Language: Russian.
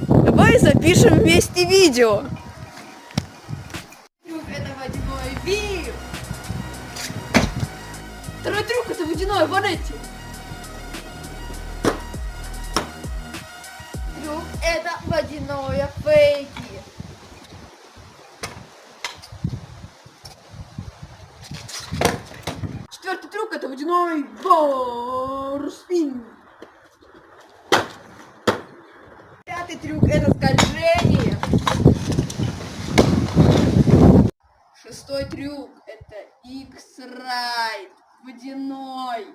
Давай запишем вместе видео. Трюк — это водяной вип. Второй трюк — это водяной ванетти. Трюк — это водяное фейки. Четвертый трюк — это водяной барспин. Пятый трюк — это скольжение. Шестой трюк — это X-Ride водяной.